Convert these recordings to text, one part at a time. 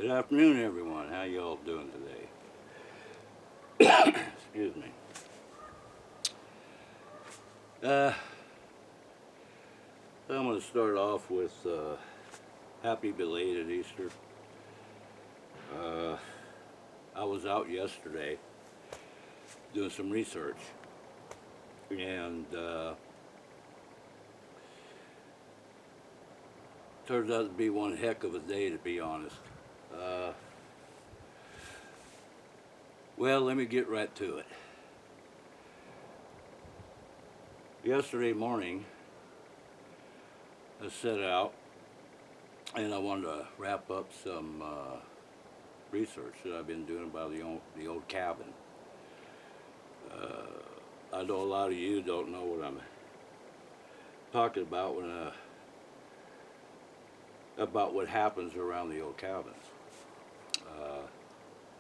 Good afternoon, everyone. How y'all doing today? Excuse me. Uh, I'm going to start off with happy belated Easter. I was out yesterday doing some research, and turns out to be one heck of a day, to be honest. Uh, well, let me get right to it. Yesterday morning, I set out and I wanted to wrap up some research that I've been doing about the old cabin. I know a lot of you don't know what I'm talking about when about what happens around the old cabins.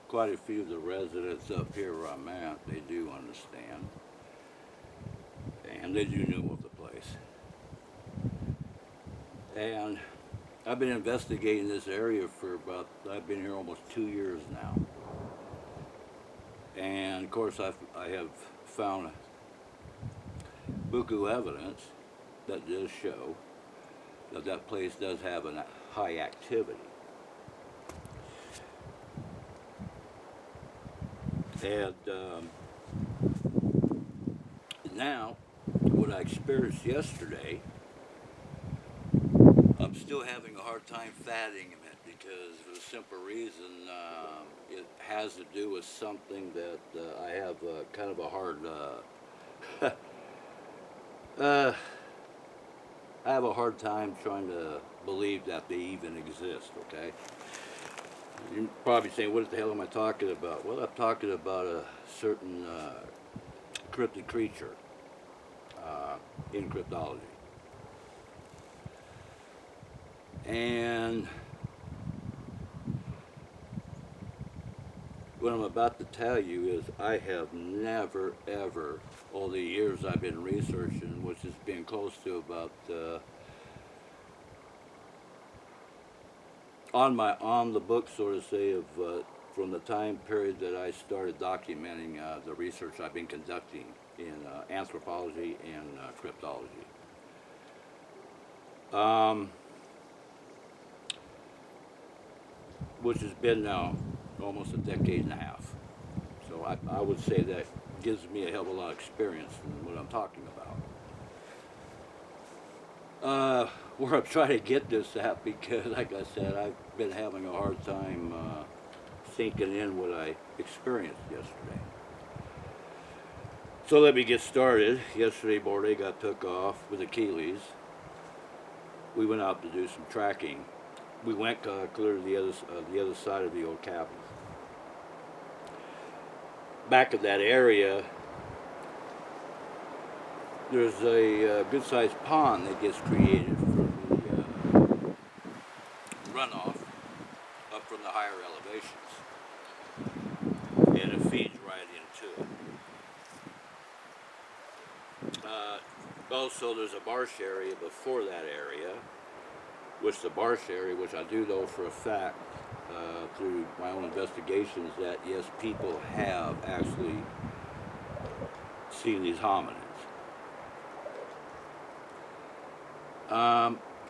Quite a few of the residents up here where I'm at, they do understand, and they do know of the place. And I've been investigating this area for I've been here almost 2 years now. And of course I have found buku evidence that does show that that place does have a high activity. And now, what I experienced yesterday, I'm still having a hard time fathoming it because for the simple reason it has to do with something that I have kind of a hard I have a hard time trying to believe that they even exist, okay? You're probably saying, what the hell am I talking about? Well, I'm talking about a certain cryptid creature in cryptology. And what I'm about to tell you is I have never, ever, all the years I've been researching, which has been close to about on the book, so to say, of from the time period that I started documenting the research I've been conducting in anthropology and cryptology. Which has been now almost a decade and a half. So I would say that gives me a hell of a lot of experience in what I'm talking about. Where I'm trying to get this at, because like I said, I've been having a hard time sinking in what I experienced yesterday. So let me get started. Yesterday morning I took off with the Keeleys. We went out to do some tracking. We went clear to the other side of the old cabin. Back in that area, there's a good-sized pond that gets created from the runoff up from the higher elevations, and it feeds right into it. Also, there's a marsh area before that area, which I do know for a fact through my own investigations that yes, people have actually seen these hominids.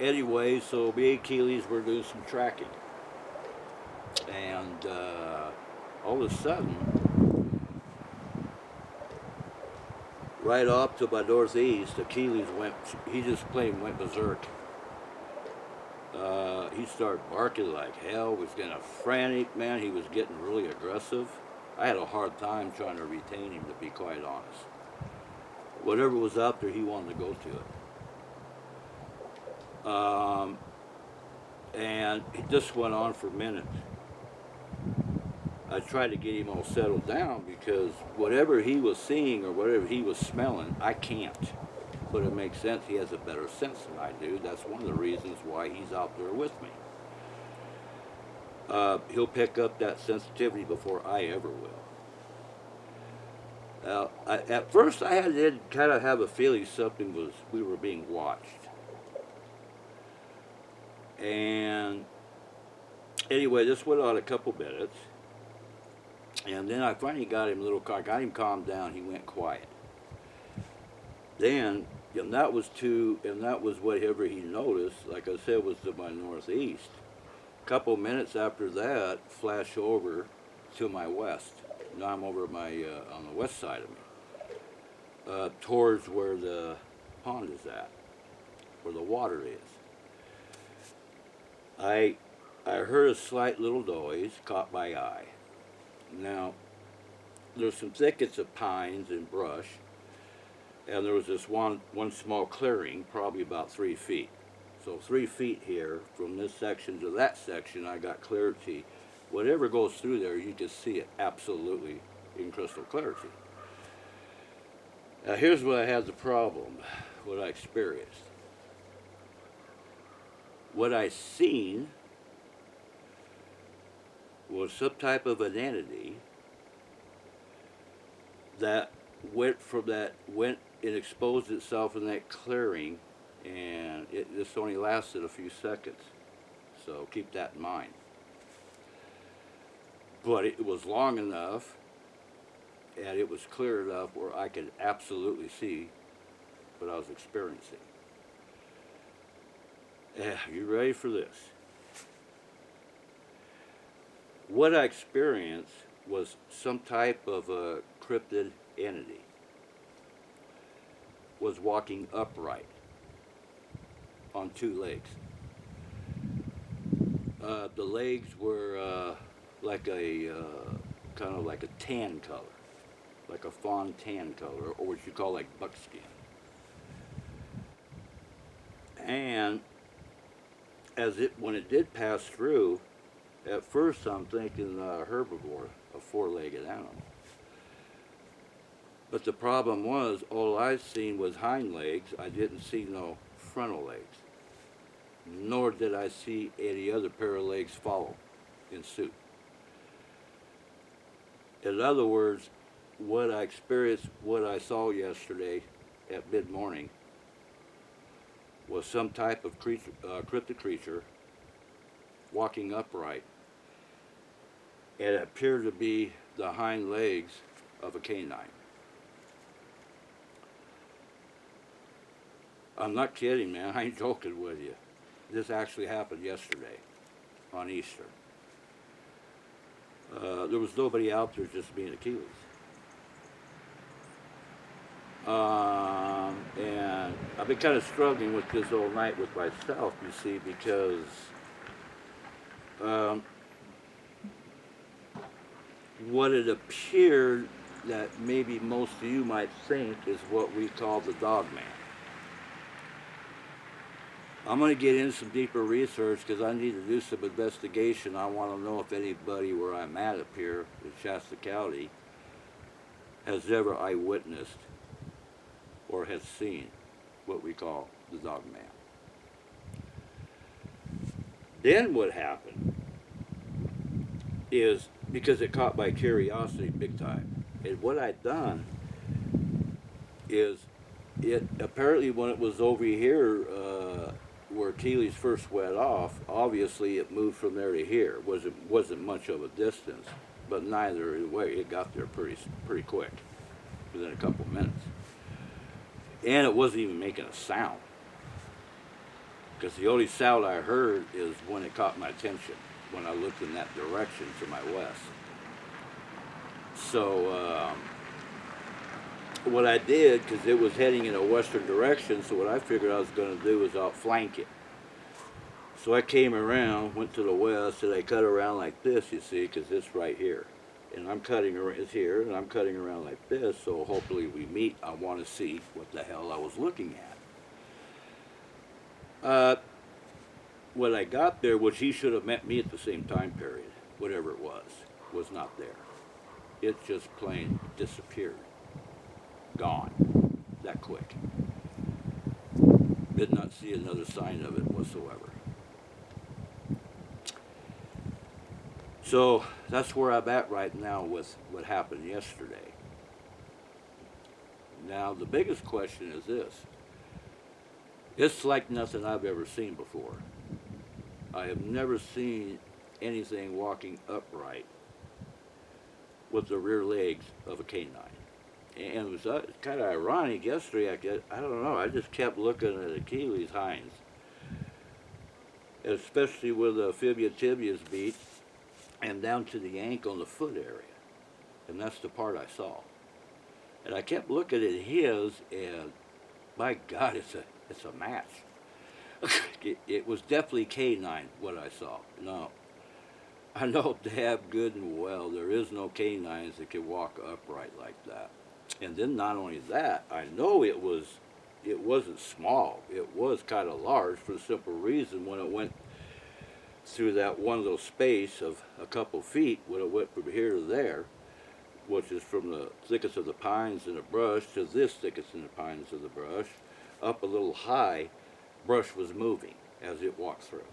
Anyway, so me and Keeley's were doing some tracking, and all of a sudden, right off to my northeast, the Keeley's he just plain went berserk. He started barking like hell, was getting frantic, man. He was getting really aggressive. I had a hard time trying to retain him, to be quite honest. Whatever was out there, he wanted to go to it. And it just went on for minutes. I tried to get him all settled down because whatever he was seeing or whatever he was smelling, I can't. But it makes sense. He has a better sense than I do. That's one of the reasons why he's out there with me. He'll pick up that sensitivity before I ever will. Now, at first I did kind of have a feeling we were being watched. And Anyway, this went on a couple minutes, and then I finally got him a little. I got him calmed down. He went quiet. Then, and that was whatever he noticed. Like I said, was to my northeast. A couple minutes after that, flash over to my west. Now I'm over my on the west side of me, towards where the pond is at, where the water is. I heard a slight little noise, caught my eye. Now, there's some thickets of pines and brush, and there was this one small clearing, probably about 3 feet. So 3 feet here, from this section to that section, I got clarity. Whatever goes through there, you can see it absolutely in crystal clarity. Now here's where I had the problem, what I experienced. What I seen was some type of an entity that went and exposed itself in that clearing, and this only lasted a few seconds. So keep that in mind. But it was long enough, and it was clear enough where I could absolutely see what I was experiencing. You ready for this? What I experienced was some type of a cryptid entity was walking upright on 2 legs. The legs were like a kind of like a tan color, like a fawn tan color, or what you call like buckskin. And when it did pass through, at first I'm thinking a herbivore, a 4-legged animal. But the problem was, all I seen was hind legs. I didn't see no frontal legs. Nor did I see any other pair of legs follow in suit. In other words, what I experienced, what I saw yesterday at mid-morning, was some type of creature, cryptid creature walking upright. It appeared to be the hind legs of a canine. I'm not kidding, man. I ain't joking with you. This actually happened yesterday on Easter. There was nobody out there, just me and Achilles. And I've been kind of struggling with this all night with myself, you see, because what it appeared that maybe most of you might think is what we call the dog man. I'm going to get into some deeper research because I need to do some investigation. I want to know if anybody where I'm at up here in Shasta County has ever eyewitnessed or has seen what we call the dog man. Then what happened is, because it caught my curiosity big time, and what I'd done is, it apparently when it was over here where Keeley's first went off, obviously it moved from there to here. Wasn't much of a distance, but neither way, it got there pretty quick, within a couple minutes. And it wasn't even making a sound, because the only sound I heard is when it caught my attention, when I looked in that direction to my west. So what I did, because it was heading in a western direction, so what I figured I was going to do was outflank it. So I came around, went to the west, and I cut around like this, you see, because it's right here. And I'm cutting around, it's here, and I'm cutting around like this, so hopefully we meet. I want to see what the hell I was looking at. When I got there, which he should have met me at the same time period, whatever it was not there. It just plain disappeared. Gone. That quick. Did not see another sign of it whatsoever. So that's where I'm at right now with what happened yesterday. Now the biggest question is this. It's like nothing I've ever seen before. I have never seen anything walking upright with the rear legs of a canine. And it was kind of ironic yesterday. I don't know. I just kept looking at Achilles' hinds, especially where the fibia tibia's beat, and down to the ankle and the foot area. And that's the part I saw. And I kept looking at his, and my God, it's a match. It was definitely canine what I saw. No, I know damn good and well there is no canines that can walk upright like that. And then not only that, I know it wasn't small. It was kind of large for the simple reason when it went through that one little space of a couple feet, when it went from here to there, which is from the thickest of the pines in the brush to this thickest in the pines of the brush, up a little high, brush was moving as it walked through.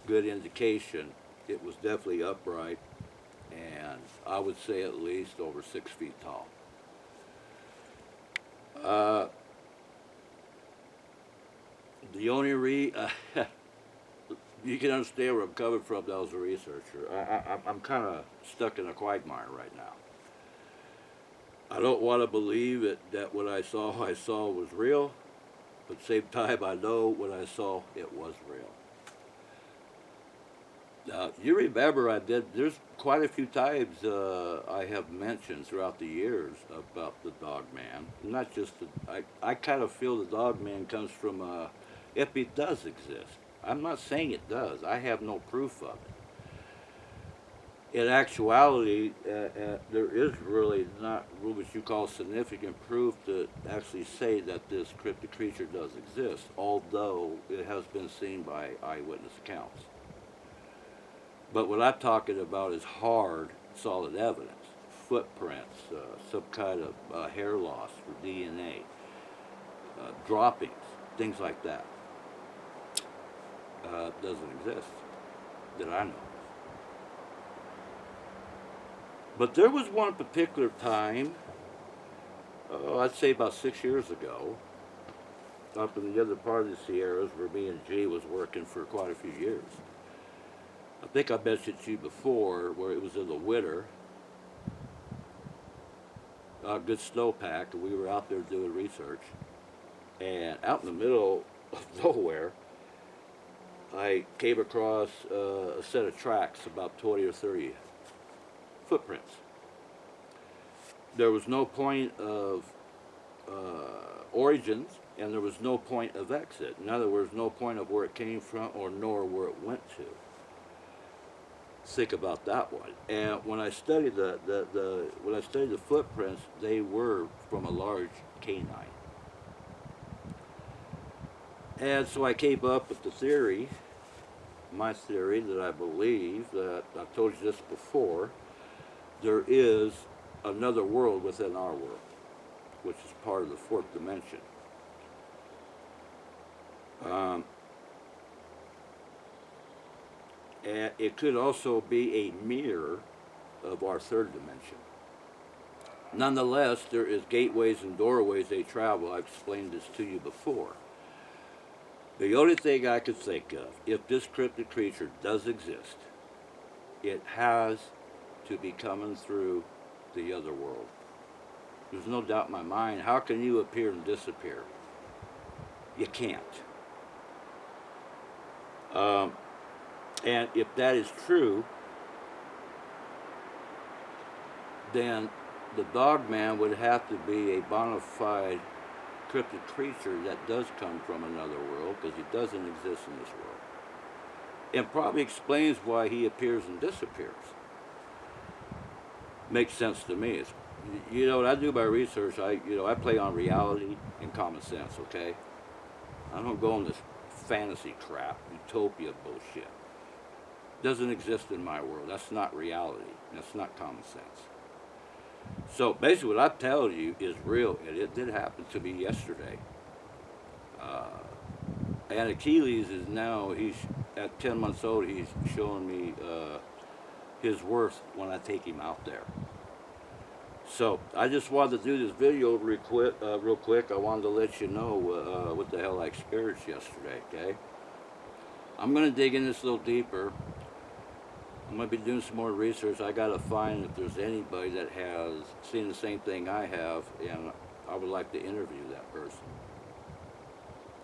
Good indication it was definitely upright, and I would say at least over 6 feet tall. The only you can understand where I'm coming from though as a researcher. I'm kind of stuck in a quagmire right now. I don't want to believe that what I saw was real, but at the same time I know what I saw, it was real. Now, you remember there's quite a few times I have mentioned throughout the years about the dog man. Not just, I kind of feel the dog man comes from, if it does exist. I'm not saying it does. I have no proof of it. In actuality, there is really not what you call significant proof to actually say that this cryptid creature does exist, although it has been seen by eyewitness accounts. But what I'm talking about is hard, solid evidence, footprints, some kind of hair loss for DNA, droppings, things like that. Doesn't exist that I know. But there was one particular time, I'd say about 6 years ago, up in the other part of the Sierras where me and G was working for quite a few years. I think I mentioned to you before where it was in the winter, a good snowpack, and we were out there doing research. And out in the middle of nowhere, I came across a set of tracks, about 20 or 30 footprints. There was no point of origins, and there was no point of exit. In other words, no point of where it came from or nor where it went to. Think about that one. And when I studied when I studied the footprints, they were from a large canine. And so I came up with the theory, my theory, that I believe that I've told you this before. There is another world within our world, which is part of the fourth dimension. And it could also be a mirror of our third dimension. Nonetheless, there is gateways and doorways they travel. I've explained this to you before. The only thing I could think of, if this cryptid creature does exist, it has to be coming through the other world. There's no doubt in my mind. How can you appear and disappear? You can't. And if that is true, then the dog man would have to be a bona fide cryptid creature that does come from another world, because he doesn't exist in this world. And probably explains why he appears and disappears. Makes sense to me. You know, when I do my research, I play on reality and common sense, okay? I don't go on this fantasy crap, utopia bullshit. Doesn't exist in my world. That's not reality. That's not common sense. So basically what I'm telling you is real, and it did happen to me yesterday. And Achilles is now, he's at 10 months old, he's showing me his worth when I take him out there. So I just wanted to do this video real quick. I wanted to let you know what the hell I experienced yesterday, okay? I'm going to dig in this a little deeper. I'm going to be doing some more research. I got to find if there's anybody that has seen the same thing I have, and I would like to interview that person.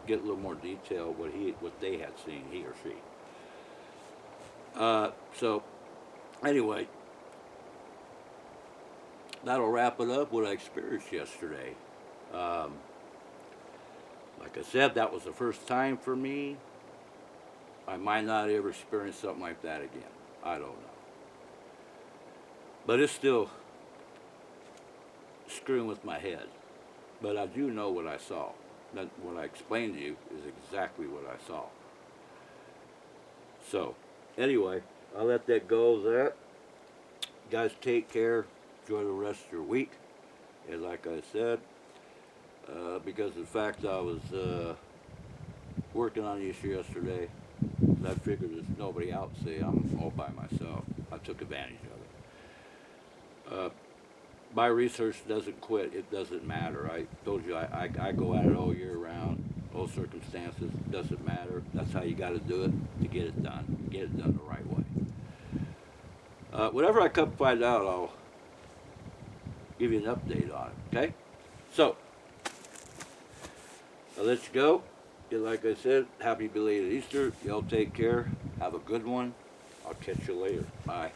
Get a little more detail what they had seen, he or she. So, anyway, that'll wrap it up what I experienced yesterday. Like I said, that was the first time for me. I might not ever experience something like that again. I don't know. But it's still screwing with my head. But I do know what I saw. That what I explained to you is exactly what I saw. So, anyway, I'll let that go as that. Guys, take care. Enjoy the rest of your week. And like I said, because of the fact I was working on the issue yesterday, I figured there's nobody out, see, I'm all by myself. I took advantage of it. My research doesn't quit. It doesn't matter. I told you I go at it all year round, all circumstances. Doesn't matter. That's how you got to do it to get it done. Get it done the right way. Whatever I come find out, I'll give you an update on it, okay? So, I'll let you go. And like I said, happy belated Easter. Y'all take care. Have a good one. I'll catch you later. Bye.